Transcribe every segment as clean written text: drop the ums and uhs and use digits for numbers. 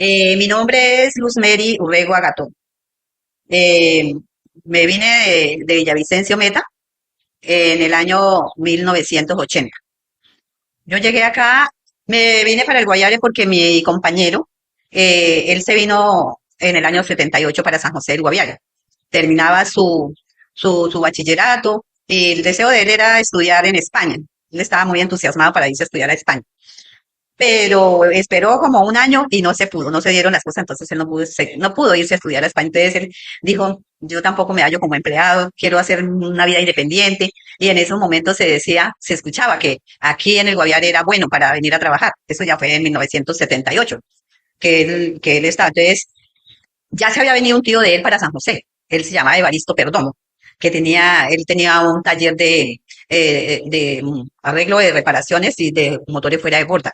Mi nombre es Luz Mary Urrego Agatón. Eh, Me vine de Villavicencio Meta en el año 1980. Yo llegué acá, me vine para el Guayare porque mi compañero, él se vino en el año 78 para San José del Guaviare. Terminaba su bachillerato y el deseo de él era estudiar en España. Él estaba muy entusiasmado para irse a estudiar a España, pero esperó como un año y no se pudo, no se dieron las cosas, entonces él no pudo irse a estudiar a España. Entonces él dijo, yo tampoco me hallo como empleado, quiero hacer una vida independiente. Y en esos momentos se decía, se escuchaba que aquí en el Guaviare era bueno para venir a trabajar. Eso ya fue en 1978, que él estaba. Entonces ya se había venido un tío de él para San José. Él se llamaba Evaristo Perdomo, él tenía un taller de arreglo de reparaciones y de motores fuera de borda.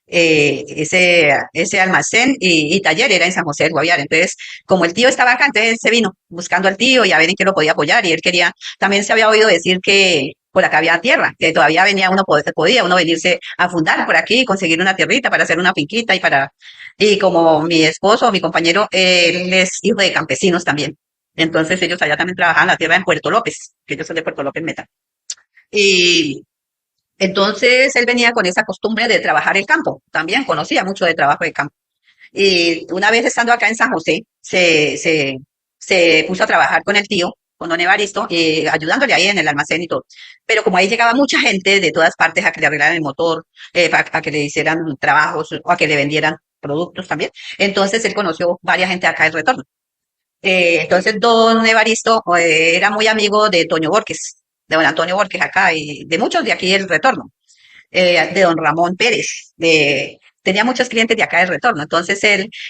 Ese almacén y taller era en San José del Guaviare. Entonces, como el tío estaba acá, entonces él se vino buscando al tío y a ver en qué lo podía apoyar. Y él quería, también se había oído decir que por acá había tierra, que todavía venía podía uno venirse a fundar por aquí, conseguir una tierrita para hacer una finquita y como mi esposo, mi compañero, él es hijo de campesinos también. Entonces ellos allá también trabajaban la tierra en Puerto López, que ellos son de Puerto López Meta. Y entonces él venía con esa costumbre de trabajar el campo, también conocía mucho de trabajo de campo. Y una vez estando acá en San José, se puso a trabajar con el tío, con don Evaristo, ayudándole ahí en el almacén y todo. Pero como ahí llegaba mucha gente de todas partes a que le arreglaran el motor, a que le hicieran trabajos o a que le vendieran productos también, entonces él conoció varias gente acá en Retorno. Entonces don Evaristo era muy amigo de Toño Borges, de don Antonio Borges acá y de muchos de aquí del Retorno, de don Ramón Pérez, tenía muchos clientes de acá del Retorno. Entonces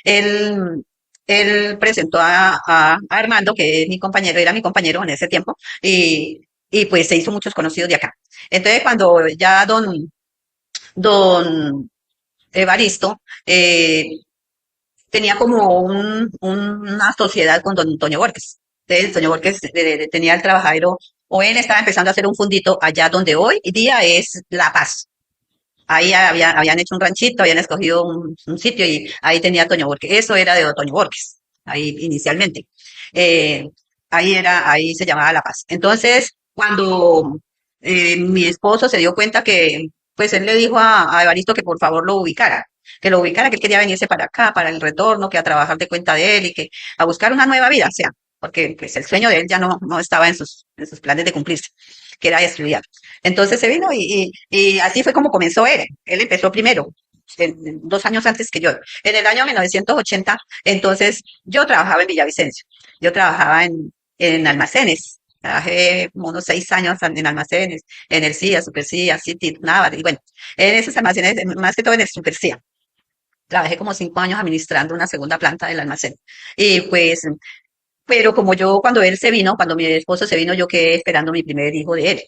él presentó a Armando, que es mi compañero, era mi compañero en ese tiempo, y pues se hizo muchos conocidos de acá. Entonces cuando ya don Evaristo tenía como una sociedad con don Antonio Borges. Entonces, Antonio Borges tenía el trabajadero, o él estaba empezando a hacer un fundito allá donde hoy día es La Paz. Ahí habían hecho un ranchito, habían escogido un sitio y ahí tenía Toño Borges. Eso era de Toño Borges, ahí inicialmente. Eh, ahí se llamaba La Paz. Entonces, cuando mi esposo se dio cuenta que, pues él le dijo a Evaristo que por favor que lo ubicara, que él quería venirse para acá, para el retorno, que a trabajar de cuenta de él y que a buscar una nueva vida, o sea, porque pues el sueño de él ya no estaba en sus planes de cumplirse, que era estudiar. Entonces se vino y así fue como comenzó él. Él empezó primero, 2 años antes que yo. En el año 1980, entonces yo trabajaba en Villavicencio. Yo trabajaba en almacenes. Trabajé como unos 6 años en almacenes, en el CIA, Super CIA, City, Navar, y bueno, en esos almacenes, más que todo en el Super CIA. Trabajé como 5 años administrando una segunda planta del almacén. Y pues, pero como yo, cuando mi esposo se vino, yo quedé esperando mi primer hijo de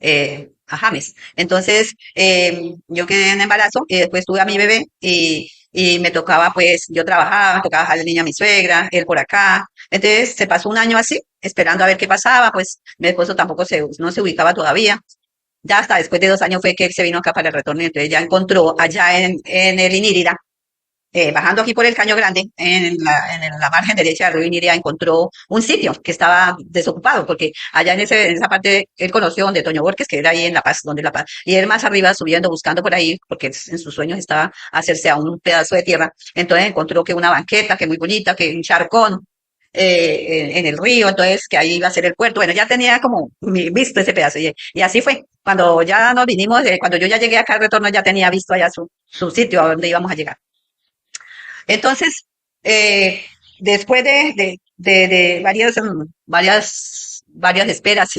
él, a James. Entonces, yo quedé en embarazo y después tuve a mi bebé y me tocaba, pues, yo trabajaba, me tocaba dejar el niño a mi suegra, él por acá. Entonces, se pasó un año así, esperando a ver qué pasaba, pues, mi esposo tampoco no se ubicaba todavía. Ya hasta después de 2 años fue que él se vino acá para el retorno y entonces ya encontró allá en el Inírida, bajando aquí por el Caño Grande, en la margen derecha del río Iniria, encontró un sitio que estaba desocupado, porque allá en esa parte él conoció donde Toño Borges, que era ahí en La Paz, donde La Paz, y él más arriba subiendo, buscando por ahí, porque en sus sueños estaba hacerse a un pedazo de tierra, entonces encontró que una banqueta, que muy bonita, que un charcón, en el río, entonces que ahí iba a ser el puerto. Bueno, ya tenía como visto ese pedazo y así fue. Cuando ya nos vinimos, cuando yo ya llegué acá al retorno, ya tenía visto allá su sitio a donde íbamos a llegar. Entonces, eh, después de varias esperas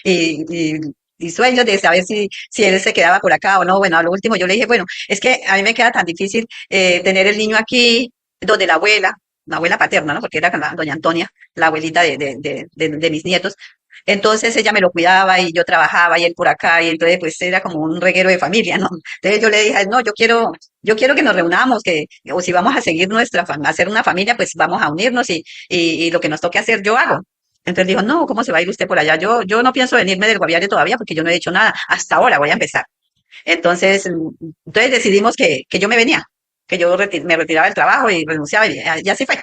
y sueños de saber si él se quedaba por acá o no, bueno, a lo último yo le dije, bueno, es que a mí me queda tan difícil tener el niño aquí, donde la abuela paterna, ¿no? Porque era con doña Antonia, la abuelita de mis nietos. Entonces ella me lo cuidaba y yo trabajaba y él por acá y entonces pues era como un reguero de familia, ¿no? Entonces yo le dije, no, yo quiero que nos reunamos, o si vamos a seguir a hacer una familia, pues vamos a unirnos y lo que nos toque hacer yo hago. Entonces dijo, no, ¿cómo se va a ir usted por allá? Yo no pienso venirme del Guaviare todavía porque yo no he hecho nada. Hasta ahora voy a empezar. Entonces decidimos que yo me venía. que yo me retiraba del trabajo y renunciaba y así fue.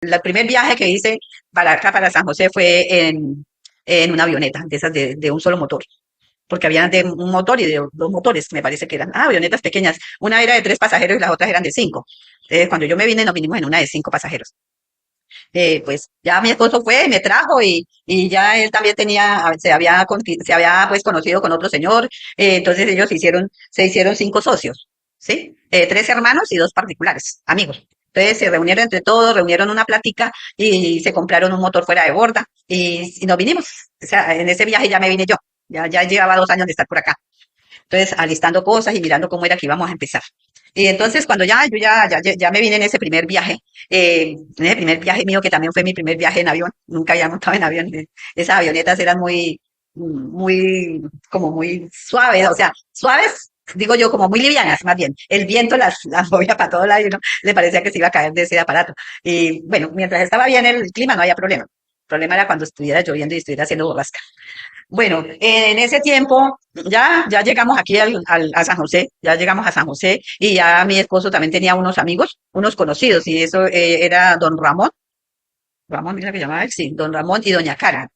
El primer viaje que hice para acá, para San José, fue en una avioneta, de esas de un solo motor, porque había de un motor y de dos motores, me parece que eran, avionetas pequeñas. Una era de 3 pasajeros y las otras eran de 5. Cuando yo me vine, nos vinimos en una de 5 pasajeros. Pues ya mi esposo fue, me trajo y ya él también se había pues conocido con otro señor, entonces ellos se hicieron 5 socios, ¿sí? 3 hermanos y 2 particulares, amigos. Entonces se reunieron entre todos, reunieron una plática y se compraron un motor fuera de borda y nos vinimos. O sea, en ese viaje ya me vine yo, ya llevaba 2 años de estar por acá. Entonces, alistando cosas y mirando cómo era que íbamos a empezar. Y entonces, cuando yo ya me vine en ese primer viaje mío, que también fue mi primer viaje en avión, nunca había montado en avión, esas avionetas eran como muy suaves, o sea, suaves, digo yo, como muy livianas, más bien. El viento las movía para todos lados y uno le parecía que se iba a caer de ese aparato. Y bueno, mientras estaba bien el clima, no había problema. El problema era cuando estuviera lloviendo y estuviera haciendo borrasca. Bueno, en ese tiempo ya llegamos aquí a San José, ya llegamos a San José y ya mi esposo también tenía unos amigos, unos conocidos y eso era don Ramón, Ramón, mira que llamaba él, sí, don Ramón y doña Carmen.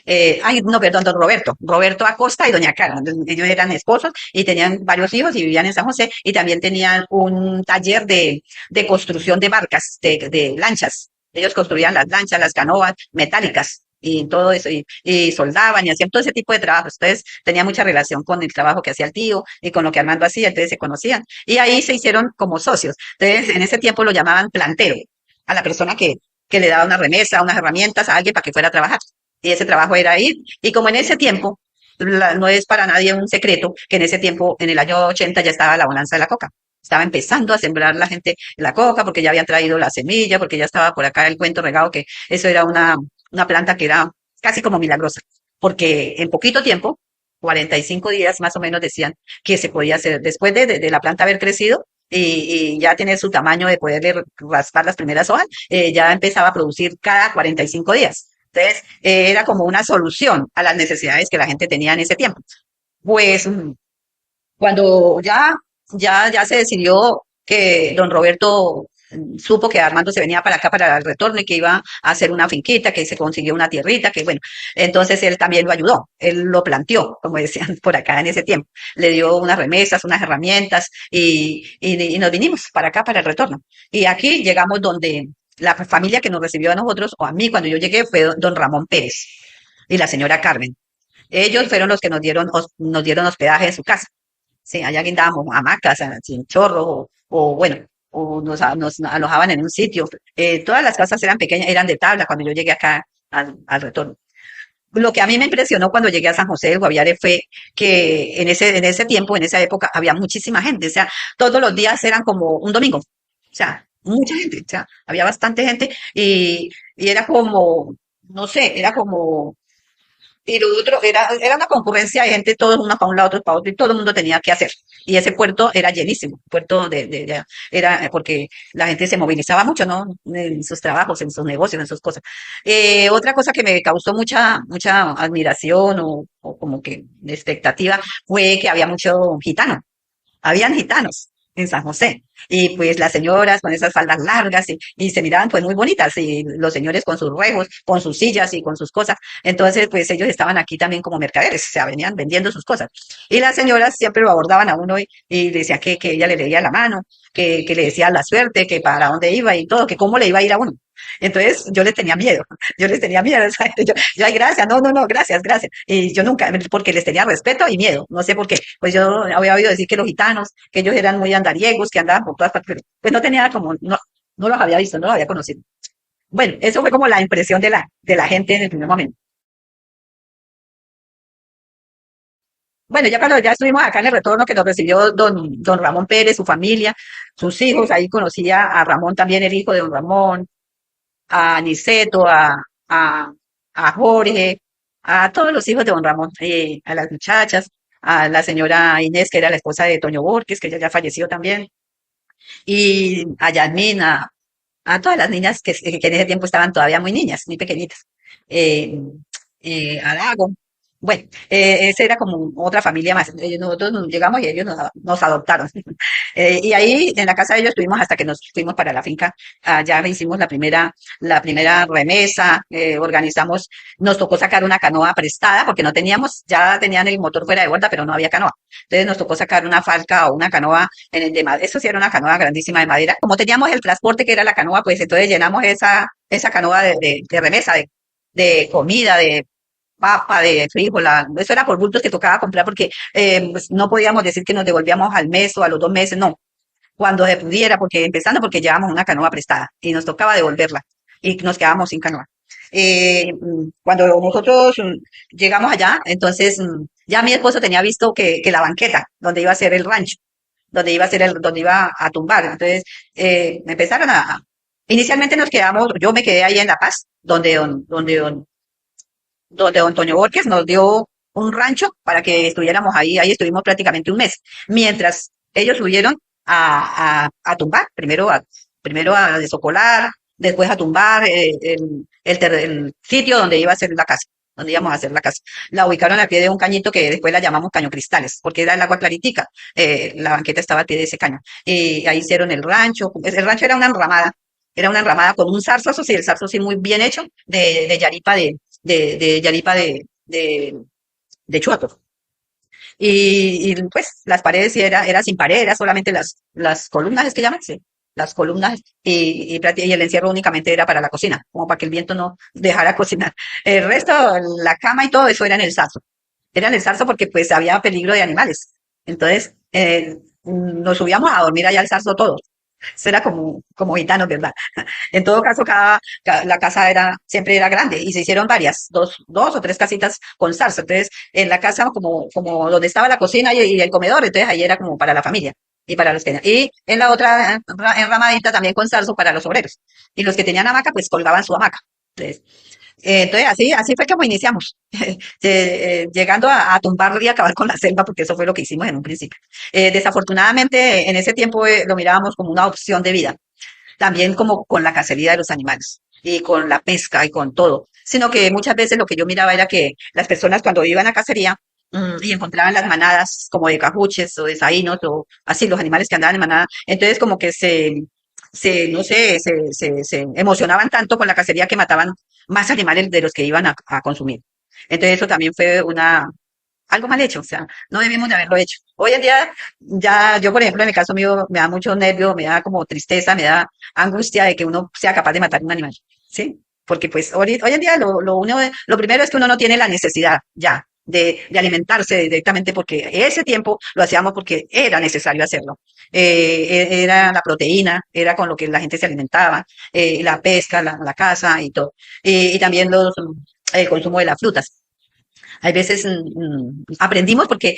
Ay, no, perdón, don Roberto, Roberto Acosta y doña Carmen. Ellos eran esposos y tenían varios hijos y vivían en San José y también tenían un taller de construcción de barcas, de lanchas. Ellos construían las lanchas, las canoas metálicas y todo eso, y soldaban y hacían todo ese tipo de trabajos. Entonces, tenía mucha relación con el trabajo que hacía el tío y con lo que Armando hacía, entonces se conocían. Y ahí se hicieron como socios. Entonces, en ese tiempo lo llamaban plantero a la persona que le daba una remesa, unas herramientas a alguien para que fuera a trabajar. Y ese trabajo era ir. Y como en ese tiempo, no es para nadie un secreto que en ese tiempo, en el año 80, ya estaba la bonanza de la coca. Estaba empezando a sembrar la gente la coca porque ya habían traído la semilla, porque ya estaba por acá el cuento regado que eso era una planta que era casi como milagrosa. Porque en poquito tiempo, 45 días más o menos decían que se podía hacer, después de la planta haber crecido, y ya tener su tamaño de poderle raspar las primeras hojas, ya empezaba a producir cada 45 días. Entonces, era como una solución a las necesidades que la gente tenía en ese tiempo. Pues cuando ya se decidió que don Roberto supo que Armando se venía para acá para el retorno y que iba a hacer una finquita, que se consiguió una tierrita, que bueno, entonces él también lo ayudó, él lo planteó, como decían por acá en ese tiempo, le dio unas remesas, unas herramientas y nos vinimos para acá para el retorno. Y aquí llegamos donde la familia que nos recibió a nosotros, o a mí cuando yo llegué, fue don Ramón Pérez y la señora Carmen. Ellos fueron los que nos dieron hospedaje en su casa. Sí, allá guindábamos hamacas, sin chorro, o bueno, o nos alojaban en un sitio. Todas las casas eran pequeñas, eran de tabla cuando yo llegué acá al retorno. Lo que a mí me impresionó cuando llegué a San José del Guaviare fue que en ese tiempo, en esa época, había muchísima gente. O sea, todos los días eran como un domingo. O sea, mucha gente. O sea, había bastante gente y era como, no sé, era como y lo otro era una concurrencia de gente, todos unos para un lado, otros para otro, y todo el mundo tenía que hacer. Y ese puerto era llenísimo, puerto era porque la gente se movilizaba mucho, ¿no? En sus trabajos, en sus negocios, en sus cosas. Otra cosa que me causó mucha admiración o como que expectativa fue que había mucho gitano. Habían gitanos en San José. Y pues las señoras con esas faldas largas y se miraban pues muy bonitas y los señores con sus ruegos, con sus sillas y con sus cosas. Entonces pues ellos estaban aquí también como mercaderes, o sea, venían vendiendo sus cosas. Y las señoras siempre lo abordaban a uno y decían que ella le leía la mano, que le decía la suerte, que para dónde iba y todo, que cómo le iba a ir a uno. Entonces yo les tenía miedo, yo les tenía miedo, o sea, yo, ay, gracias, no, no, no, gracias, gracias. Y yo nunca, porque les tenía respeto y miedo, no sé por qué. Pues yo había oído decir que los gitanos, que ellos eran muy andariegos, que andaban por todas partes, pero pues no tenía como, no los había visto, no los había conocido. Bueno, eso fue como la impresión de la gente en el primer momento. Bueno, ya cuando ya estuvimos acá en el retorno que nos recibió don Ramón Pérez, su familia, sus hijos, ahí conocía a Ramón también, el hijo de don Ramón, a Aniceto, a, a Jorge, a todos los hijos de don Ramón, a las muchachas, a la señora Inés, que era la esposa de Toño Borges, que ella ya falleció también, y a Yasmín, a todas las niñas que en ese tiempo estaban todavía muy niñas, muy pequeñitas, eh, a Dago. Bueno, esa era como otra familia más. Nosotros llegamos y ellos nos adoptaron. Y ahí en la casa de ellos estuvimos hasta que nos fuimos para la finca. Allá hicimos la primera remesa, organizamos, nos tocó sacar una canoa prestada porque no teníamos, ya tenían el motor fuera de borda, pero no había canoa. Entonces nos tocó sacar una falca o una canoa en el de madera. Eso sí era una canoa grandísima de madera. Como teníamos el transporte que era la canoa, pues entonces llenamos esa canoa de remesa, de comida, de papa, de frijol, eso era por bultos que tocaba comprar porque pues, no podíamos decir que nos devolvíamos al mes o a los 2 meses, no, cuando se pudiera, porque empezando porque llevábamos una canoa prestada y nos tocaba devolverla y nos quedábamos sin canoa. Cuando nosotros llegamos allá, entonces ya mi esposo tenía visto que la banqueta donde iba a ser el rancho, donde iba a tumbar, entonces empezaron inicialmente nos quedamos, yo me quedé ahí en La Paz, donde don Toño Borges nos dio un rancho para que estuviéramos ahí. Ahí estuvimos prácticamente un mes, mientras ellos subieron a tumbar, primero a desocolar, después a tumbar el sitio donde iba a ser la casa, donde íbamos a hacer la casa. La ubicaron al pie de un cañito que después la llamamos Caño Cristales, porque era el agua claritica. La banqueta estaba al pie de ese caño. Y ahí hicieron el rancho. El rancho era una enramada con un zarzo, eso sí, el zarzo sí muy bien hecho, de yaripa de yaripa de chuato. Pues las paredes sí era sin pared, era solamente las columnas, es que llaman, sí, las columnas y el encierro únicamente era para la cocina, como para que el viento no dejara cocinar. El resto, la cama y todo eso era en el zarzo porque pues había peligro de animales. Entonces, nos subíamos a dormir allá al zarzo todos. Eso era como gitanos, ¿verdad? En todo caso, la casa siempre era grande y se hicieron varias, dos o tres casitas con zarzo. Entonces, en la casa como donde estaba la cocina y el comedor, entonces ahí era como para la familia y para los que, y en la otra enramadita también con zarzo para los obreros. Y los que tenían hamaca, pues colgaban su hamaca. Entonces, así fue como iniciamos, llegando a tumbar y acabar con la selva, porque eso fue lo que hicimos en un principio. Desafortunadamente, en ese tiempo lo mirábamos como una opción de vida, también como con la cacería de los animales y con la pesca y con todo, sino que muchas veces lo que yo miraba era que las personas cuando iban a cacería y encontraban las manadas como de cajuches o de saínos o así, los animales que andaban en manada, entonces como que no sé, se emocionaban tanto con la cacería que mataban más animales de los que iban a consumir. Entonces eso también fue algo mal hecho, o sea, no debimos de haberlo hecho. Hoy en día, ya yo, por ejemplo, en el caso mío, me da mucho nervio, me da como tristeza, me da angustia de que uno sea capaz de matar un animal, ¿sí? Porque pues hoy en día lo primero es que uno no tiene la necesidad ya de alimentarse directamente porque ese tiempo lo hacíamos porque era necesario hacerlo. Era la proteína, era con lo que la gente se alimentaba, la pesca, la caza y todo. Y también el consumo de las frutas. Hay veces aprendimos porque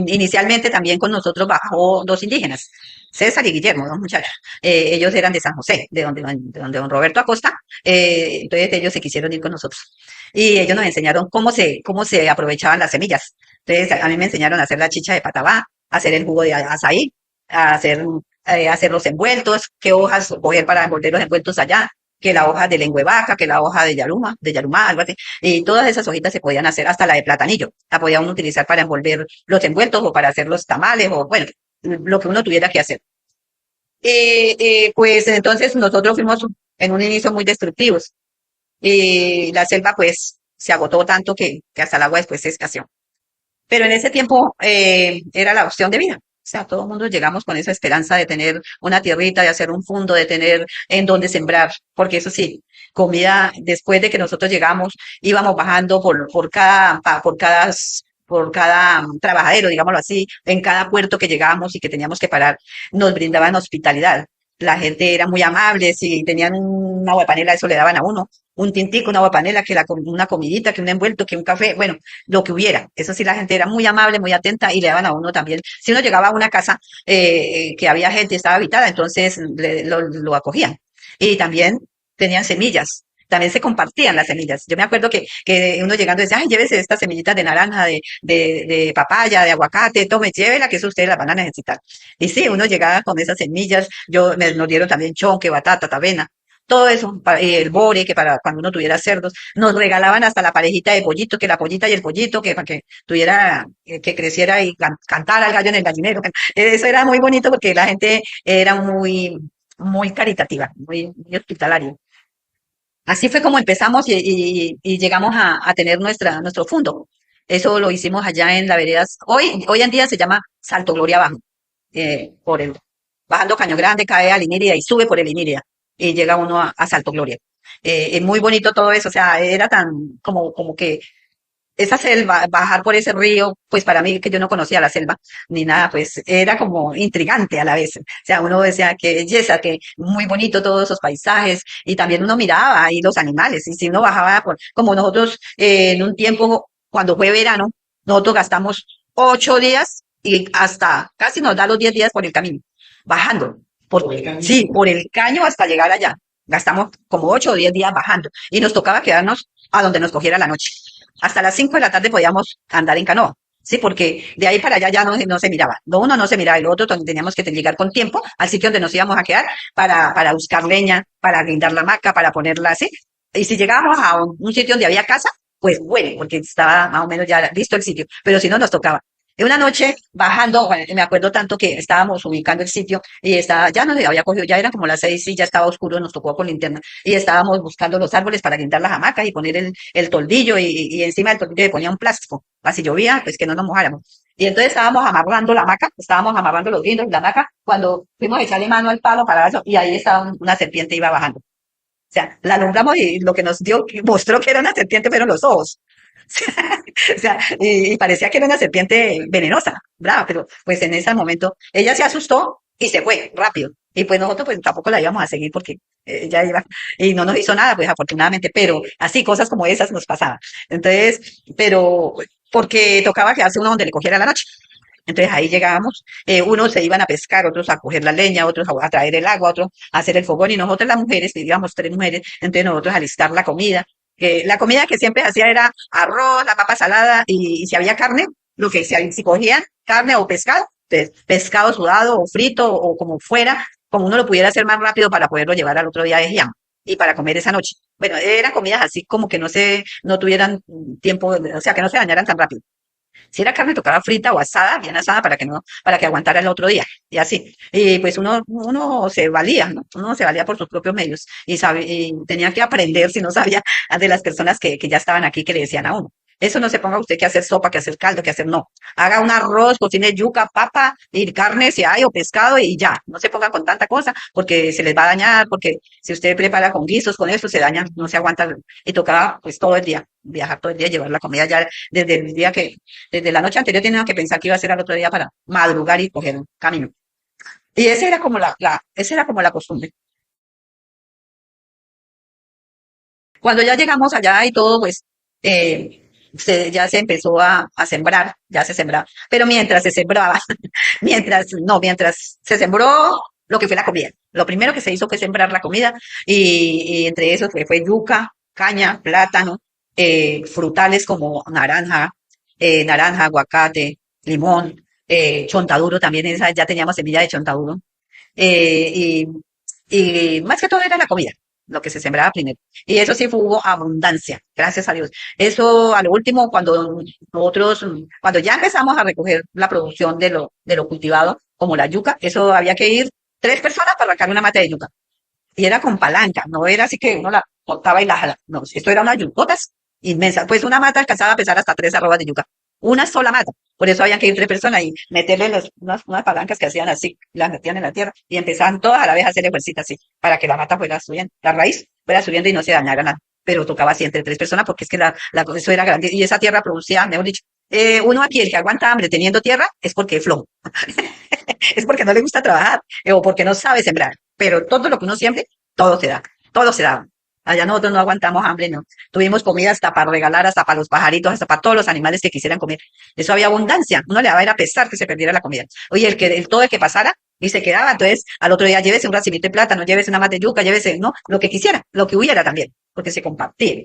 inicialmente también con nosotros bajó dos indígenas, César y Guillermo, dos muchachos. Ellos eran de San José, de donde don Roberto Acosta. Entonces ellos se quisieron ir con nosotros. Y ellos nos enseñaron cómo se aprovechaban las semillas. Entonces a mí me enseñaron a hacer la chicha de patabá, a hacer el jugo de azaí, a hacer los envueltos, qué hojas coger para envolver los envueltos allá, que la hoja de lengua de vaca, que la hoja de yarumá, algo así. Y todas esas hojitas se podían hacer, hasta la de platanillo, la podía uno utilizar para envolver los envueltos o para hacer los tamales o bueno, lo que uno tuviera que hacer. Pues entonces nosotros fuimos en un inicio muy destructivos y la selva pues se agotó tanto que hasta el agua después se escaseó. Pero en ese tiempo era la opción de vida. O sea, todo el mundo llegamos con esa esperanza de tener una tierrita, de hacer un fondo, de tener en dónde sembrar, porque eso sí, comida, después de que nosotros llegamos, íbamos bajando por cada trabajadero, digámoslo así, en cada puerto que llegábamos y que teníamos que parar, nos brindaban hospitalidad. La gente era muy amable, si tenían una agua panela, eso le daban a uno, un tintico, una agua panela, una comidita, que un envuelto, que un café, bueno, lo que hubiera. Eso sí, la gente era muy amable, muy atenta y le daban a uno también. Si uno llegaba a una casa que había gente, estaba habitada, entonces lo acogían. Y también tenían semillas. También se compartían las semillas. Yo me acuerdo que uno llegando decía, ay, llévese estas semillitas de naranja, de papaya, de aguacate, tome, llévela, que eso ustedes las van a necesitar. Y sí, uno llegaba con esas semillas. Nos dieron también chonque, batata, avena. todo eso, el bore, que para cuando uno tuviera cerdos, nos regalaban hasta la parejita de pollito, que la pollita y el pollito, que para que tuviera, que creciera y cantara el gallo en el gallinero. Eso era muy bonito porque la gente era muy caritativa, muy hospitalaria. Así fue como empezamos y llegamos a tener nuestro fondo. Eso lo hicimos allá en la vereda. Hoy en día se llama Salto Gloria Bajo, por el, bajando Caño Grande, cae a Liniria y sube por el Liniria y llega uno a Salto Gloria. Es muy bonito todo eso, o sea, era tan como que esa selva, bajar por ese río, pues para mí que yo no conocía la selva ni nada, pues era como intrigante a la vez. O sea, uno decía que belleza, que muy bonito todos esos paisajes y también uno miraba ahí los animales y si uno bajaba como nosotros en un tiempo cuando fue verano, nosotros gastamos 8 días y hasta casi nos da los 10 días por el camino, bajando. Sí, por el caño hasta llegar allá. Gastamos como 8 o 10 días bajando y nos tocaba quedarnos a donde nos cogiera la noche. Hasta las 5 de la tarde podíamos andar en canoa, sí, porque de ahí para allá ya no se miraba. Lo uno no se miraba, el otro teníamos que llegar con tiempo al sitio donde nos íbamos a quedar para buscar leña, para guindar la hamaca, para ponerla así. Y si llegábamos a un sitio donde había casa, pues bueno, porque estaba más o menos ya visto el sitio, pero si no nos tocaba. Y una noche bajando, bueno, me acuerdo tanto que estábamos ubicando el sitio y estaba, ya nos había cogido, ya eran como las 6 y ya estaba oscuro, nos tocó con linterna y estábamos buscando los árboles para guindar las hamacas y poner el toldillo y encima del toldillo le ponía un plástico, para si llovía, pues que no nos mojáramos. Y entonces estábamos amarrando la hamaca, estábamos amarrando los guindos y la hamaca cuando fuimos a echarle mano al palo para eso y ahí estaba una serpiente iba bajando. O sea, la alumbramos y lo que nos dio, mostró que era una serpiente, pero en los ojos. O sea, y parecía que era una serpiente venenosa, brava, pero pues en ese momento ella se asustó y se fue rápido. Y pues nosotros pues tampoco la íbamos a seguir porque ella iba y no nos hizo nada, pues afortunadamente, pero así cosas como esas nos pasaban. Entonces, pero porque tocaba quedarse uno donde le cogiera la noche. Entonces ahí llegábamos, unos se iban a pescar, otros a coger la leña, otros a traer el agua, otros a hacer el fogón y nosotros las mujeres, que íbamos 3 mujeres, entonces nosotros a listar la comida. La comida que siempre hacía era arroz, la papa salada y si había carne, lo que si cogían carne o pescado, entonces pescado sudado o frito o como fuera, como uno lo pudiera hacer más rápido para poderlo llevar al otro día de jam y para comer esa noche. Bueno, eran comidas así como que no tuvieran tiempo, o sea, que no se dañaran tan rápido. Si era carne tocaba frita o asada, bien asada para que aguantara el otro día. Y así. Y pues uno se valía, ¿no? Uno se valía por sus propios medios y tenía que aprender si no sabía de las personas que ya estaban aquí que le decían a uno. Eso no se ponga usted que hacer sopa, que hacer caldo, que hacer no. Haga un arroz, cocine yuca, papa y carne si hay o pescado y ya. No se ponga con tanta cosa porque se les va a dañar, porque si usted prepara con guisos, con eso se dañan, no se aguanta. Y tocaba pues todo el día, viajar todo el día, llevar la comida ya desde el día desde la noche anterior tenía que pensar que iba a ser al otro día para madrugar y coger un camino. Y esa era como esa era como la costumbre. Cuando ya llegamos allá y todo, pues ya se empezó a sembrar, ya se sembraba. Pero mientras se sembraba, mientras se sembró lo que fue la comida. Lo primero que se hizo fue sembrar la comida y entre esos fue yuca, caña, plátano, frutales como naranja, aguacate, limón, chontaduro también, ya teníamos semilla de chontaduro. Eh, y más que todo era la comida, lo que se sembraba primero. Y eso sí hubo abundancia, gracias a Dios. Eso a lo último, cuando ya empezamos a recoger la producción de lo cultivado, como la yuca, eso había que ir 3 personas para arrancar una mata de yuca. Y era con palanca, no era así que uno la cortaba y la jala. No, esto era unas yucotas inmensas. Pues una mata alcanzaba a pesar hasta 3 arrobas de yuca. Una sola mata. Por eso habían que ir 3 personas y meterle unas palancas que hacían así, las metían en la tierra y empezaban todas a la vez a hacer ejercicio así, para que la mata fuera subiendo, la raíz fuera subiendo y no se dañara nada. Pero tocaba así entre 3 personas porque es que eso era grande y esa tierra producía, mejor dicho, uno aquí, el que aguanta hambre teniendo tierra, es porque es flojo. Es porque no le gusta trabajar o porque no sabe sembrar. Pero todo lo que uno siembre, todo se da, todo se da. Allá nosotros no aguantamos hambre, no. Tuvimos comida hasta para regalar, hasta para los pajaritos, hasta para todos los animales que quisieran comer. Eso había abundancia. Uno le daba era pesar que se perdiera la comida. Oye, todo el que pasara y se quedaba, entonces al otro día llévese un racimito de plátano, llévese una mata de yuca, llévese, no, lo que quisiera, lo que hubiera también, porque se compartía.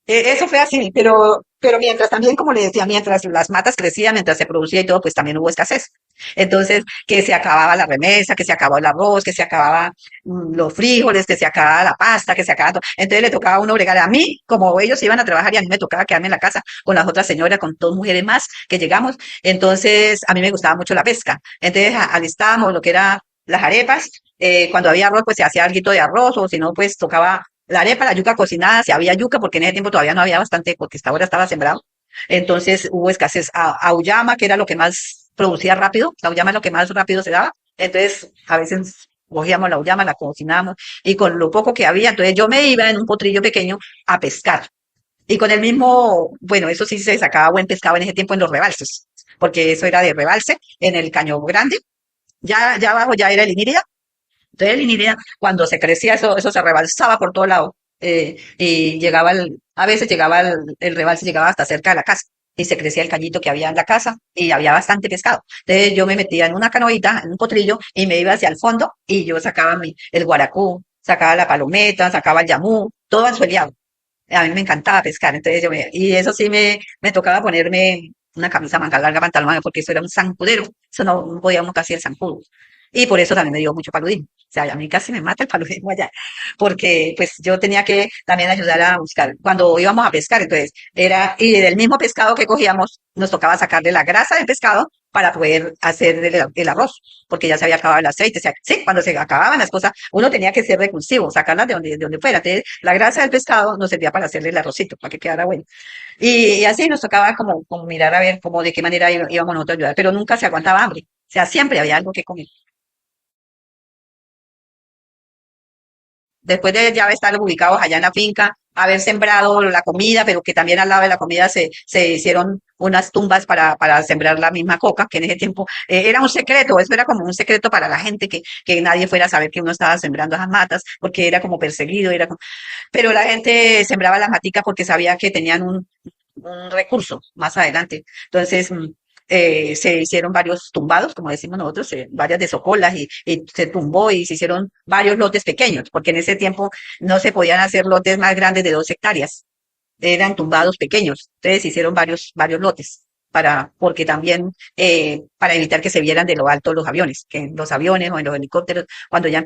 Eso fue así, pero mientras también, como le decía, mientras las matas crecían, mientras se producía y todo, pues también hubo escasez. Entonces, que se acababa la remesa, que se acababa el arroz, que se acababa los frijoles, que se acababa la pasta, que se acababa todo. Entonces le tocaba a uno bregar. A mí, como ellos iban a trabajar y a mí me tocaba quedarme en la casa con las otras señoras, con dos mujeres más que llegamos. Entonces, a mí me gustaba mucho la pesca. Entonces, alistábamos lo que era las arepas. Cuando había arroz, pues se hacía algo de arroz, o si no, pues tocaba la arepa, la yuca cocinada, si había yuca, porque en ese tiempo todavía no había bastante, porque esta hora estaba sembrado. Entonces hubo escasez. Auyama, que era lo que más producía rápido, la auyama es lo que más rápido se daba. Entonces, a veces cogíamos la auyama, la cocinábamos, y con lo poco que había, entonces yo me iba en un potrillo pequeño a pescar. Y con el mismo, bueno, eso sí se sacaba buen pescado en ese tiempo en los rebalses, porque eso era de rebalse en el caño grande. Ya abajo ya era el Inírida. Entonces el Inírida, cuando se crecía, eso se rebalsaba por todo lado. Y llegaba a veces llegaba el rebalse, llegaba hasta cerca de la casa. Y se crecía el cañito que había en la casa y había bastante pescado. Entonces yo me metía en una canoita, en un potrillo, y me iba hacia el fondo y yo sacaba el guaracú, sacaba la palometa, sacaba el yamú, todo anzueliado. A mí me encantaba pescar, entonces y eso sí me tocaba ponerme una camisa manga larga, pantalón, porque eso era un zancudero, eso no podíamos casi el zancudo. Y por eso también me dio mucho paludismo. O sea, a mí casi me mata el paludismo allá, porque pues yo tenía que también ayudar a buscar. Cuando íbamos a pescar, entonces y del mismo pescado que cogíamos, nos tocaba sacarle la grasa del pescado para poder hacer el arroz, porque ya se había acabado el aceite. O sea, sí, cuando se acababan las cosas, uno tenía que ser recursivo, sacarlas de donde fuera. Entonces, la grasa del pescado nos servía para hacerle el arrocito, para que quedara bueno. Y así nos tocaba como mirar a ver cómo de qué manera íbamos nosotros a ayudar, pero nunca se aguantaba hambre. O sea, siempre había algo que comer. Después de ya estar ubicados allá en la finca, haber sembrado la comida, pero que también al lado de la comida se hicieron unas tumbas para sembrar la misma coca, que en ese tiempo era un secreto, eso era como un secreto para la gente, que nadie fuera a saber que uno estaba sembrando esas matas, porque era como perseguido, pero la gente sembraba las maticas porque sabía que tenían un recurso más adelante. Entonces, se hicieron varios tumbados, como decimos nosotros, varias desocolas y se tumbó y se hicieron varios lotes pequeños, porque en ese tiempo no se podían hacer lotes más grandes de 2 hectáreas, eran tumbados pequeños. Entonces se hicieron varios lotes. Porque también para evitar que se vieran de lo alto los aviones, que en los aviones o en los helicópteros, cuando ya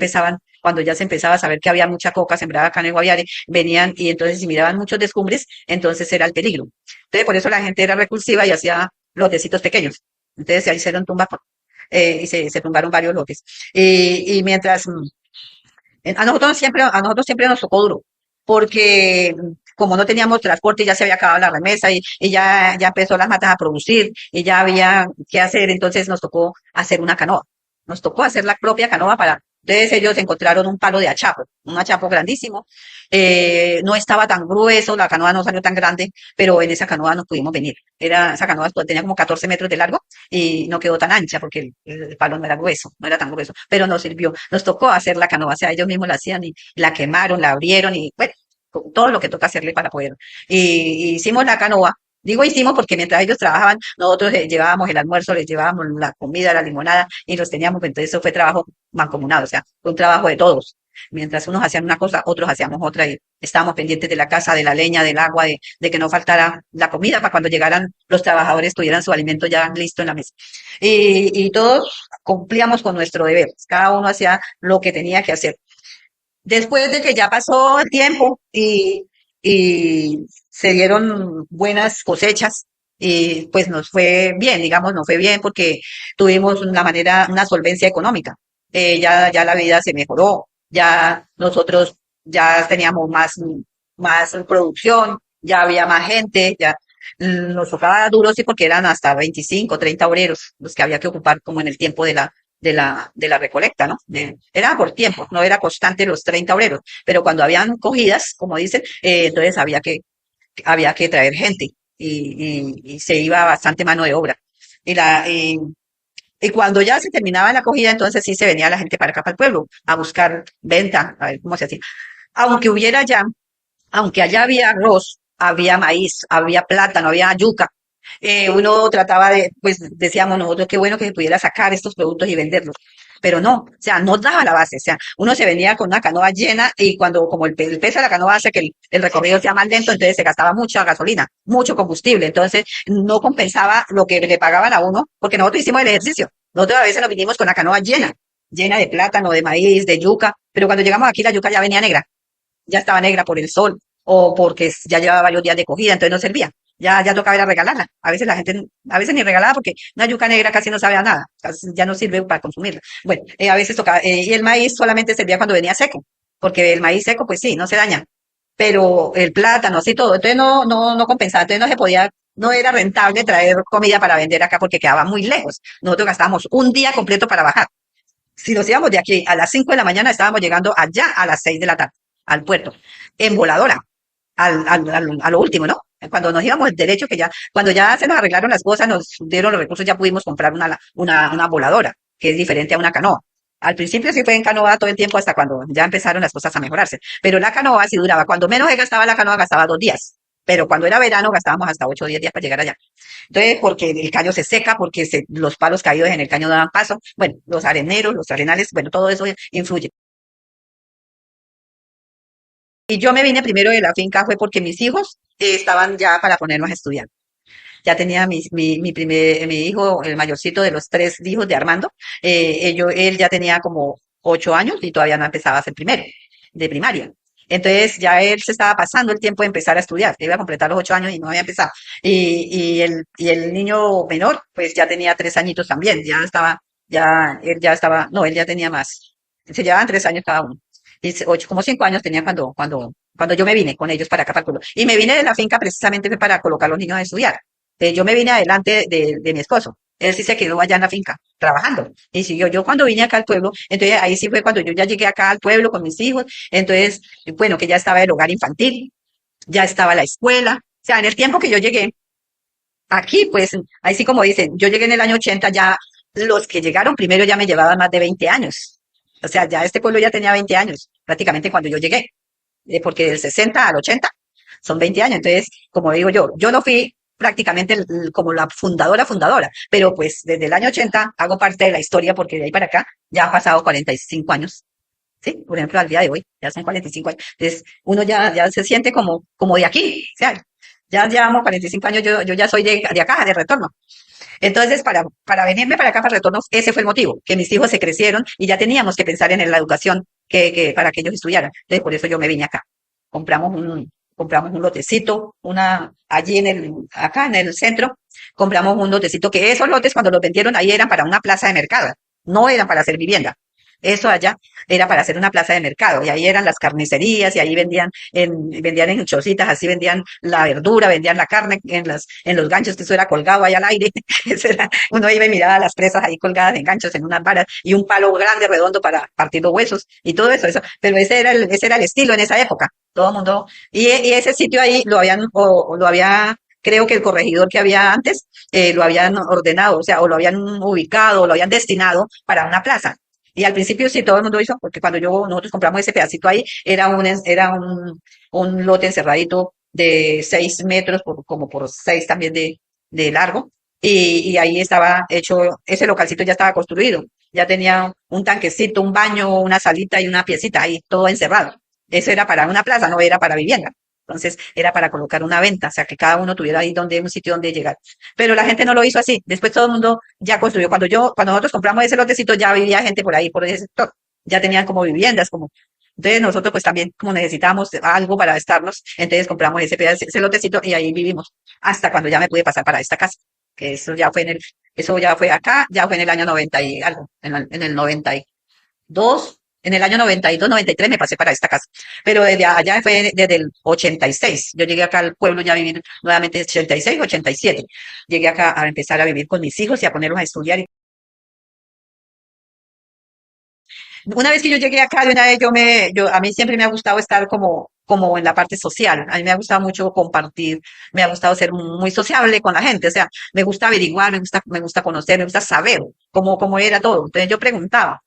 se empezaba a saber que había mucha coca sembrada acá en el Guaviare, venían y entonces si miraban muchos descumbres, entonces era el peligro. Entonces por eso la gente era recursiva y hacía lotecitos pequeños. Entonces se hicieron tumbas y se tumbaron varios lotes. Y mientras a nosotros siempre nos tocó duro, porque como no teníamos transporte, ya se había acabado la remesa y ya empezó las matas a producir y ya había que hacer, entonces nos tocó hacer una canoa. Nos tocó hacer la propia canoa entonces ellos encontraron un achapo grandísimo. No estaba tan grueso, la canoa no salió tan grande, pero en esa canoa nos pudimos venir. Esa canoa tenía como 14 metros de largo y no quedó tan ancha porque el palo no era grueso, no era tan grueso, pero nos sirvió. Nos tocó hacer la canoa, o sea, ellos mismos la hacían y la quemaron, la abrieron y bueno, con todo lo que toca hacerle para poder. Y hicimos la canoa. Digo hicimos porque mientras ellos trabajaban, nosotros llevábamos el almuerzo, les llevábamos la comida, la limonada y los teníamos. Entonces eso fue trabajo mancomunado, o sea, fue un trabajo de todos. Mientras unos hacían una cosa, otros hacíamos otra y estábamos pendientes de la casa, de la leña, del agua, de que no faltara la comida para cuando llegaran los trabajadores tuvieran su alimento ya listo en la mesa. Y todos cumplíamos con nuestro deber, cada uno hacía lo que tenía que hacer. Después de que ya pasó el tiempo y se dieron buenas cosechas, y pues nos fue bien, digamos, nos fue bien porque tuvimos una solvencia económica. Ya la vida se mejoró, ya nosotros ya teníamos más producción, ya había más gente, ya nos tocaba duro, sí, porque eran hasta 25, 30 obreros los que había que ocupar como en el tiempo de la recolecta, ¿no? Era por tiempo, no era constante los 30 obreros, pero cuando habían cogidas, como dicen, entonces había que traer gente y se iba bastante mano de obra. Y, la, y, y cuando ya se terminaba la cogida, entonces sí se venía la gente para acá, para el pueblo, a buscar venta, a ver cómo se hacía. Aunque hubiera ya aunque allá había arroz, había maíz, había plátano, había yuca, uno trataba pues decíamos nosotros, qué bueno que se pudiera sacar estos productos y venderlos. pero no, o sea, no daba la base, o sea, uno se venía con una canoa llena y cuando como el peso de la canoa hace que el recorrido sea más lento, entonces se gastaba mucha gasolina, mucho combustible, entonces no compensaba lo que le pagaban a uno, porque nosotros hicimos el ejercicio, nosotros a veces nos vinimos con la canoa llena, llena de plátano, de maíz, de yuca, pero cuando llegamos aquí la yuca ya venía negra, ya estaba negra por el sol o porque ya llevaba varios días de cogida, entonces no servía. Ya tocaba ir a regalarla. A veces la gente, a veces ni regalaba porque una yuca negra casi no sabe a nada, ya no sirve para consumirla. Bueno, a veces tocaba, y el maíz solamente servía cuando venía seco, porque el maíz seco, pues sí, no se daña, pero el plátano, así todo, entonces no compensaba, entonces no se podía, no era rentable traer comida para vender acá porque quedaba muy lejos. Nosotros gastábamos un día completo para bajar. Si nos íbamos de aquí a las 5 de la mañana, estábamos llegando allá a las 6 de la tarde, al puerto, en voladora, a lo último, ¿no? Cuando nos íbamos derecho, que ya, cuando ya se nos arreglaron las cosas, nos dieron los recursos, ya pudimos comprar una voladora, que es diferente a una canoa. Al principio sí fue en canoa todo el tiempo hasta cuando ya empezaron las cosas a mejorarse. Pero la canoa sí duraba. Cuando menos se gastaba la canoa, gastaba 2 días. Pero cuando era verano gastábamos hasta 8 o 10 días para llegar allá. Entonces, porque el caño se seca, porque los palos caídos en el caño no dan paso, bueno, los areneros, los arenales, bueno, todo eso influye. Y yo me vine primero de la finca fue porque mis hijos estaban ya para ponernos a estudiar. Ya tenía mi hijo, el mayorcito de los tres hijos de Armando, él ya tenía como 8 años y todavía no empezaba a ser primero, de primaria. Entonces ya él se estaba pasando el tiempo de empezar a estudiar, iba a completar los 8 años y no había empezado. Y el niño menor, pues ya tenía 3 añitos también, no, él ya tenía más. Se llevaban 3 años cada uno. Y como 5 años tenía cuando yo me vine con ellos para acá, para el pueblo. Y me vine de la finca precisamente fue para colocar a los niños a estudiar. Yo me vine adelante de mi esposo. Él sí se quedó allá en la finca, trabajando. Y siguió. Yo cuando vine acá al pueblo, entonces ahí sí fue cuando yo ya llegué acá al pueblo con mis hijos. Entonces, bueno, que ya estaba el hogar infantil, ya estaba la escuela. O sea, en el tiempo que yo llegué aquí, pues, ahí sí como dicen, yo llegué en el año 80, ya los que llegaron primero ya me llevaban más de 20 años. O sea, ya este pueblo ya tenía 20 años, prácticamente cuando yo llegué, porque del 60 al 80 son 20 años. Entonces, como digo yo no fui prácticamente como la fundadora, pero pues desde el año 80 hago parte de la historia porque de ahí para acá ya han pasado 45 años. Sí, por ejemplo, al día de hoy, ya son 45 años. Entonces, uno ya se siente como de aquí. O sea, ya llevamos 45 años, yo ya soy de acá, de retorno. Entonces, para venirme para acá, para retorno, ese fue el motivo, que mis hijos se crecieron y ya teníamos que pensar en la educación para que ellos estudiaran. Entonces, por eso yo me vine acá. Compramos un lotecito, allí acá en el centro, compramos un lotecito, que esos lotes cuando los vendieron ahí eran para una plaza de mercado, no eran para hacer vivienda. Eso allá era para hacer una plaza de mercado y ahí eran las carnicerías y ahí vendían en chocitas, así vendían la verdura, vendían la carne en los ganchos, que eso era colgado ahí al aire. Uno iba y miraba las presas ahí colgadas en ganchos en unas varas y un palo grande redondo para partir los huesos y todo eso. Pero ese era el estilo en esa época. Todo el mundo, y ese sitio ahí lo había, creo que el corregidor que había antes, lo habían ordenado, o sea, o lo habían ubicado, o lo habían destinado para una plaza. Y al principio sí todo el mundo hizo, porque cuando nosotros compramos ese pedacito ahí, era un lote encerradito de 6 metros, como por 6 también de largo. Y ahí estaba hecho, ese localcito ya estaba construido. Ya tenía un tanquecito, un baño, una salita y una piecita ahí, todo encerrado. Eso era para una plaza, no era para vivienda. Entonces era para colocar una venta, o sea, que cada uno tuviera ahí un sitio donde llegar. Pero la gente no lo hizo así. Después todo el mundo ya construyó. Cuando nosotros compramos ese lotecito, ya vivía gente por ahí, por ese sector. Ya tenían como viviendas, como. Entonces nosotros pues también como necesitábamos algo para estarnos, entonces compramos ese lotecito y ahí vivimos hasta cuando ya me pude pasar para esta casa. Que eso ya fue acá, ya fue en el año 90 y algo, en el 92. En el año 92, 93 me pasé para esta casa. Pero desde allá fue desde el 86. Yo llegué acá al pueblo ya a vivir nuevamente 86, 87. Llegué acá a empezar a vivir con mis hijos y a ponerlos a estudiar. Una vez que yo llegué acá, de una vez a mí siempre me ha gustado estar como en la parte social. A mí me ha gustado mucho compartir, me ha gustado ser muy sociable con la gente. O sea, me gusta averiguar, me gusta conocer, me gusta saber cómo era todo. Entonces yo preguntaba.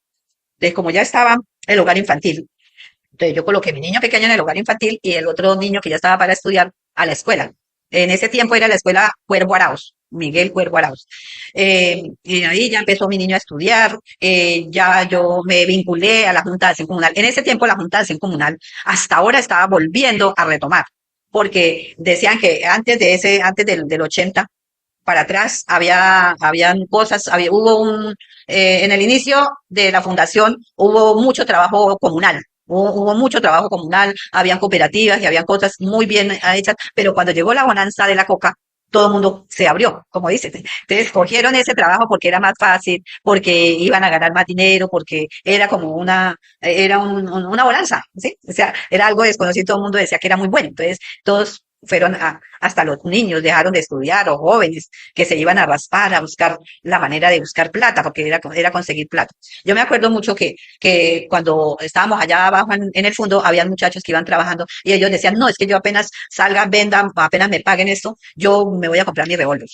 Entonces, como ya estaba el hogar infantil, entonces yo coloqué mi niño pequeño en el hogar infantil y el otro niño que ya estaba para estudiar a la escuela. En ese tiempo era la escuela Cuervo Arauz. Miguel Cuervo Arauz. Y ahí ya empezó mi niño a estudiar, ya yo me vinculé a la Junta de Acción Comunal. En ese tiempo la Junta de Acción Comunal hasta ahora estaba volviendo a retomar, porque decían que antes del 80 para atrás habían cosas, en el inicio de la fundación hubo mucho trabajo comunal. Hubo mucho trabajo comunal, habían cooperativas y habían cosas muy bien hechas, pero cuando llegó la bonanza de la coca, todo el mundo se abrió, como dices. Entonces, cogieron ese trabajo porque era más fácil, porque iban a ganar más dinero, porque era como una bonanza, ¿sí? O sea, era algo desconocido, todo el mundo decía que era muy bueno. Entonces, todos hasta los niños dejaron de estudiar o jóvenes que se iban a raspar, a buscar la manera de buscar plata, porque era conseguir plata. Yo me acuerdo mucho que cuando estábamos allá abajo en el fondo, habían muchachos que iban trabajando y ellos decían, no, es que yo apenas salga, venda, apenas me paguen esto, yo me voy a comprar mi revólver.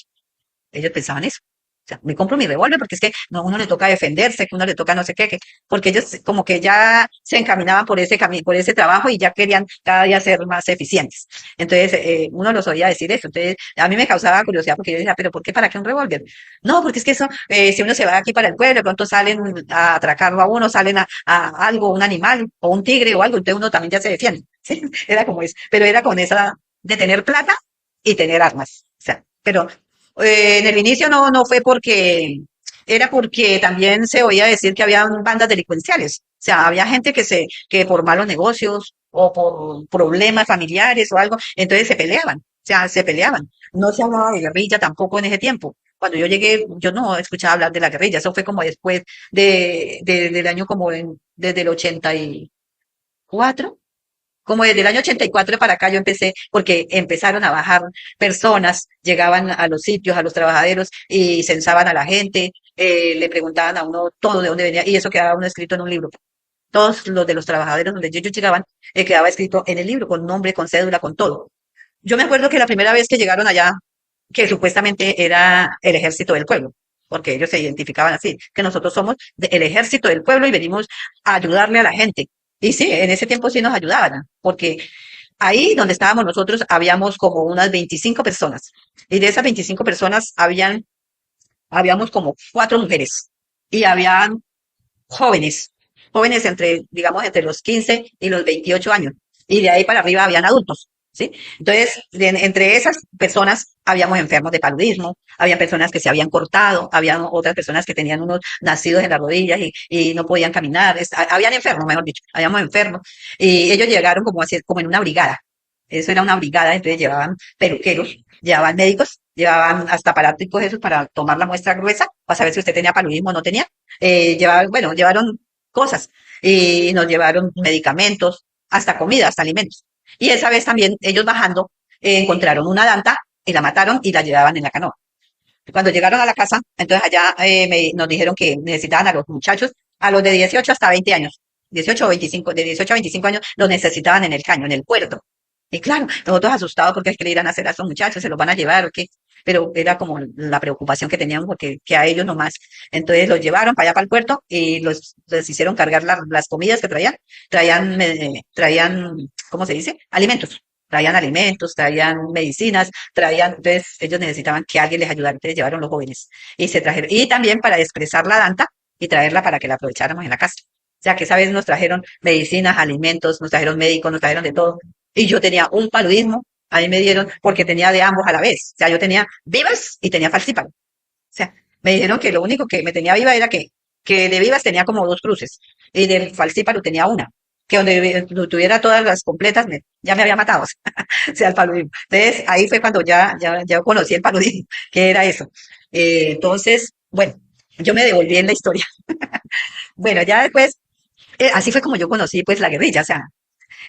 Ellos pensaban eso. O sea, me compro mi revólver porque es que no, uno le toca defenderse, que uno le toca no sé qué, porque ellos como que ya se encaminaban por ese camino, por ese trabajo y ya querían cada día ser más eficientes. Entonces, uno los oía decir eso. Entonces, a mí me causaba curiosidad porque yo decía, pero ¿por qué para qué un revólver? No, porque es que eso, si uno se va de aquí para el pueblo, de pronto salen a atracarlo a uno, salen a algo, un animal o un tigre o algo, entonces uno también ya se defiende. ¿Sí? Era como eso, pero era con esa de tener plata y tener armas. O sea, pero en el inicio no fue era porque también se oía decir que había bandas delincuenciales. O sea, había gente que por malos negocios o por problemas familiares o algo, entonces se peleaban. O sea, se peleaban. No se hablaba de guerrilla tampoco en ese tiempo. Cuando yo llegué, yo no escuchaba hablar de la guerrilla. Eso fue como después del año desde el 84, como desde el año 84 para acá yo empecé, porque empezaron a bajar personas, llegaban a los sitios, a los trabajaderos y censaban a la gente, le preguntaban a uno todo de dónde venía y eso quedaba uno escrito en un libro. Todos los de los trabajaderos donde ellos llegaban, quedaba escrito en el libro, con nombre, con cédula, con todo. Yo me acuerdo que la primera vez que llegaron allá, que supuestamente era el ejército del pueblo, porque ellos se identificaban así, que nosotros somos el ejército del pueblo y venimos a ayudarle a la gente. Y sí, en ese tiempo sí nos ayudaban, porque ahí donde estábamos nosotros habíamos como unas 25 personas. Y de esas 25 personas habíamos como 4 mujeres. Y habían jóvenes, jóvenes digamos, entre los 15 y los 28 años. Y de ahí para arriba habían adultos, ¿sí? Entonces, entre esas personas habíamos enfermos de paludismo, había personas que se habían cortado, había otras personas que tenían unos nacidos en las rodillas y no podían caminar, habían enfermos, mejor dicho, habíamos enfermos. Y ellos llegaron como así, como en una brigada. Eso era una brigada, entonces llevaban peluqueros, llevaban médicos, llevaban hasta aparatos esos para tomar la muestra gruesa, para saber si usted tenía paludismo o no tenía. Bueno, llevaron cosas y nos llevaron medicamentos, hasta comida, hasta alimentos. Y esa vez también ellos bajando encontraron una danta y la mataron y la llevaban en la canoa. Cuando llegaron a la casa, entonces allá nos dijeron que necesitaban a los muchachos, a los de 18 hasta 20 años, 18 o 25, de 18 a 25 años, los necesitaban en el caño, en el puerto. Y claro, nosotros asustados porque qué le irán a hacer a esos muchachos, se los van a llevar o qué. Pero era como la preocupación que teníamos porque que a ellos nomás. Entonces los llevaron para allá para el puerto y les hicieron cargar las comidas que traían. Traían, ¿cómo se dice? Alimentos. Traían alimentos, traían medicinas, entonces ellos necesitaban que alguien les ayudara, entonces llevaron los jóvenes y se trajeron. Y también para expresar la danta y traerla para que la aprovecháramos en la casa. O sea que esa vez nos trajeron medicinas, alimentos, nos trajeron médicos, nos trajeron de todo. Y yo tenía un paludismo, ahí me dieron, porque tenía de ambos a la vez. O sea, yo tenía vivas y tenía falciparum. O sea, me dijeron que lo único que me tenía viva era que de vivas tenía como 2 cruces y del falciparum tenía una. Que donde tuviera todas las completas, ya me había matado, o sea, el paludismo. Entonces, ahí fue cuando ya conocí el paludismo, que era eso. Entonces, bueno, yo me devolví en la historia. Bueno, ya después, así fue como yo conocí pues la guerrilla, o sea,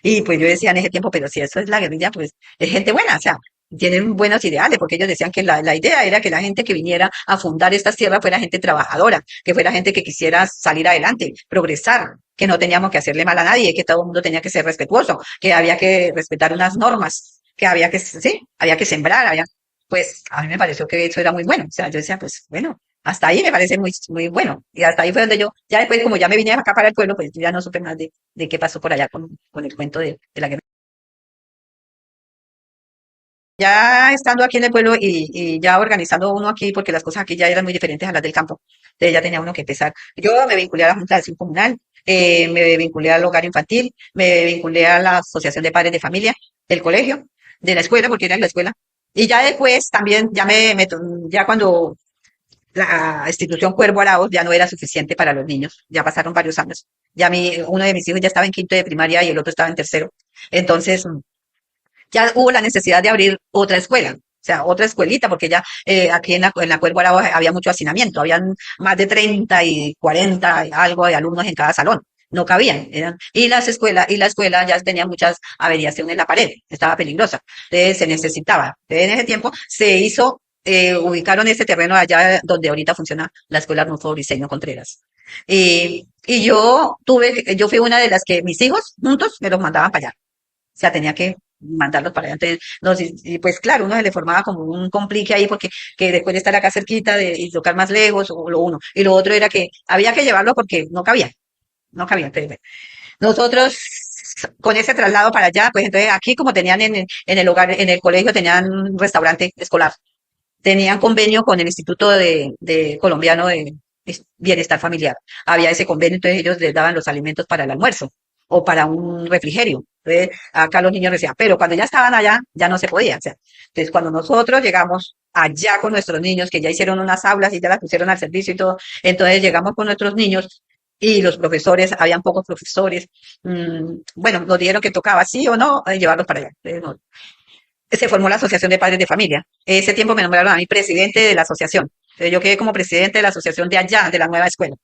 y pues yo decía en ese tiempo, pero si eso es la guerrilla, pues es gente buena, o sea, tienen buenos ideales, porque ellos decían que la idea era que la gente que viniera a fundar estas tierras fuera gente trabajadora, que fuera gente que quisiera salir adelante, progresar, que no teníamos que hacerle mal a nadie, que todo el mundo tenía que ser respetuoso, que había que respetar unas normas, que sí, había que sembrar, pues a mí me pareció que eso era muy bueno, o sea, yo decía, pues bueno, hasta ahí me parece muy, muy bueno. Y hasta ahí fue donde ya después, como ya me vine acá para el pueblo, pues yo ya no supe más de qué pasó por allá con el cuento de la guerra. ya estando aquí en el pueblo y ya organizando uno aquí, porque las cosas aquí ya eran muy diferentes a las del campo, entonces ya tenía uno que empezar. Yo me vinculé a la Junta de Acción Comunal, me vinculé al hogar infantil, me vinculé a la Asociación de Padres de Familia, del colegio, de la escuela, porque era en la escuela. Y ya después también, ya cuando la institución Cuervo Arauz ya no era suficiente para los niños, ya pasaron varios años. Uno de mis hijos ya estaba en quinto de primaria y el otro estaba en tercero. Entonces, ya hubo la necesidad de abrir otra escuela, o sea, otra escuelita, porque ya aquí en la Cuervo Arauz había mucho hacinamiento, habían más de 30 y 40 y algo de alumnos en cada salón. No cabían, y la escuela ya tenía muchas averiaciones en la pared, estaba peligrosa, entonces se necesitaba. Entonces, en ese tiempo se hizo, ubicaron ese terreno allá donde ahorita funciona la escuela Arnulfo Briceño Contreras. Y yo fui una de las que mis hijos juntos me los mandaban para allá, o sea, tenía que mandarlos para allá. Entonces, no, pues claro, uno se le formaba como un complique ahí porque que después de estar acá cerquita y tocar más lejos, o lo uno. Y lo otro era que había que llevarlo porque no cabía, no cabía. Entonces, bueno, nosotros con ese traslado para allá, pues entonces aquí como tenían en el hogar, en el colegio tenían un restaurante escolar, tenían convenio con el Instituto de Colombiano de Bienestar Familiar. Había ese convenio, entonces ellos les daban los alimentos para el almuerzo o para un refrigerio. Entonces, acá los niños decían, pero cuando ya estaban allá, ya no se podía. O sea, entonces, cuando nosotros llegamos allá con nuestros niños, que ya hicieron unas aulas y ya las pusieron al servicio y todo, entonces llegamos con nuestros niños y los profesores, habían pocos profesores, bueno, nos dijeron que tocaba sí o no llevarlos para allá. Entonces, se formó la Asociación de Padres de Familia. Ese tiempo me nombraron a mí presidente de la asociación. Entonces yo quedé como presidente de la asociación de allá, de la nueva escuela.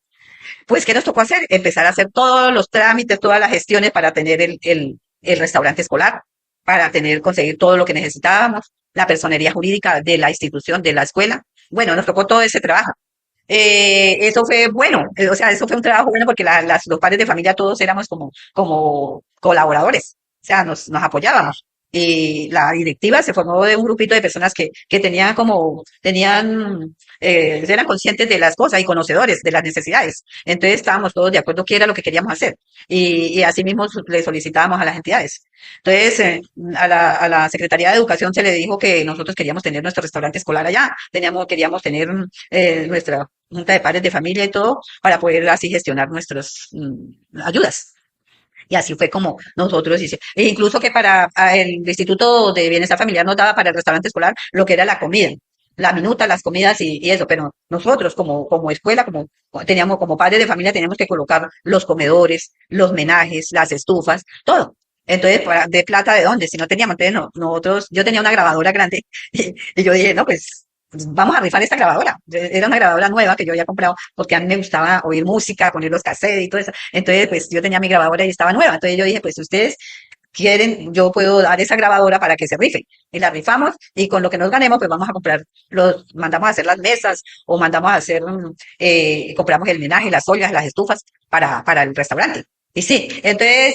Pues, ¿qué nos tocó hacer? Empezar a hacer todos los trámites, todas las gestiones para tener el restaurante escolar, para conseguir todo lo que necesitábamos, la personería jurídica de la institución, de la escuela. Bueno, nos tocó todo ese trabajo. Eso fue bueno, o sea, eso fue un trabajo bueno porque los padres de familia todos éramos como colaboradores, o sea, nos apoyábamos. Y la directiva se formó de un grupito de personas que eran conscientes de las cosas y conocedores de las necesidades. Entonces estábamos todos de acuerdo qué era lo que queríamos hacer. Y así mismo le solicitábamos a las entidades. Entonces, a la Secretaría de Educación se le dijo que nosotros queríamos tener nuestro restaurante escolar allá, queríamos tener nuestra junta de padres de familia y todo, para poder así gestionar nuestras ayudas. Y así fue como nosotros hicimos. E incluso que el Instituto de Bienestar Familiar nos daba para el restaurante escolar lo que era la comida, la minuta, las comidas y eso, pero nosotros como escuela, como padres de familia, teníamos que colocar los comedores, los menajes, las estufas, todo. Entonces, ¿de plata de dónde? Si no teníamos, entonces nosotros, yo tenía una grabadora grande y yo dije, no, pues vamos a rifar esta grabadora. Era una grabadora nueva que yo había comprado porque a mí me gustaba oír música, poner los cassettes y todo eso. Entonces, pues yo tenía mi grabadora y estaba nueva. Entonces yo dije, pues si ustedes quieren, yo puedo dar esa grabadora para que se rife. Y la rifamos y con lo que nos ganemos, pues vamos a comprar mandamos a hacer las mesas o mandamos a hacer, compramos el menaje, las ollas, las estufas para el restaurante. Y sí, entonces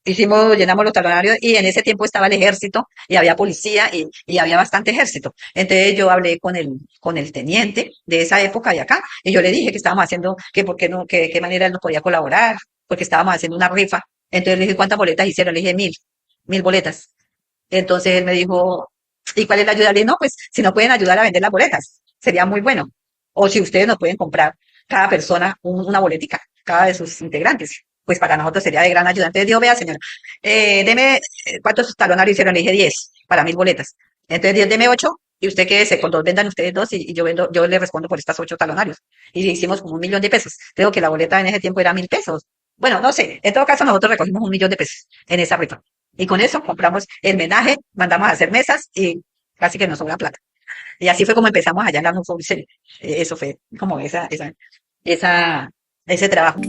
llenamos los talonarios y en ese tiempo estaba el ejército y había policía y había bastante ejército. Entonces yo hablé con el teniente de esa época de acá y yo le dije que estábamos haciendo, que por qué no, que qué manera él nos podía colaborar, porque estábamos haciendo una rifa. Entonces le dije, ¿cuántas boletas hicieron? Le dije, 1000 boletas. Entonces él me dijo, ¿y cuál es la ayuda? Le dije, no, pues si nos pueden ayudar a vender las boletas, sería muy bueno. O si ustedes nos pueden comprar cada persona una boletica, cada de sus integrantes, pues para nosotros sería de gran ayuda. Entonces dijo, vea señora, deme, ¿cuántos talonarios hicieron? Le dije 10 para 1000 boletas. Entonces deme 8 y usted quédese con dos, vendan ustedes dos y yo le respondo por estas 8 talonarios. Y hicimos como 1.000.000 de pesos. Creo que la boleta en ese tiempo era 1000 pesos. Bueno, no sé, en todo caso nosotros recogimos 1.000.000 de pesos en esa rifa. Y con eso compramos el menaje, mandamos a hacer mesas y casi que nos sobra plata. Y así fue como empezamos allá en la Nufo. Eso fue como ese trabajo.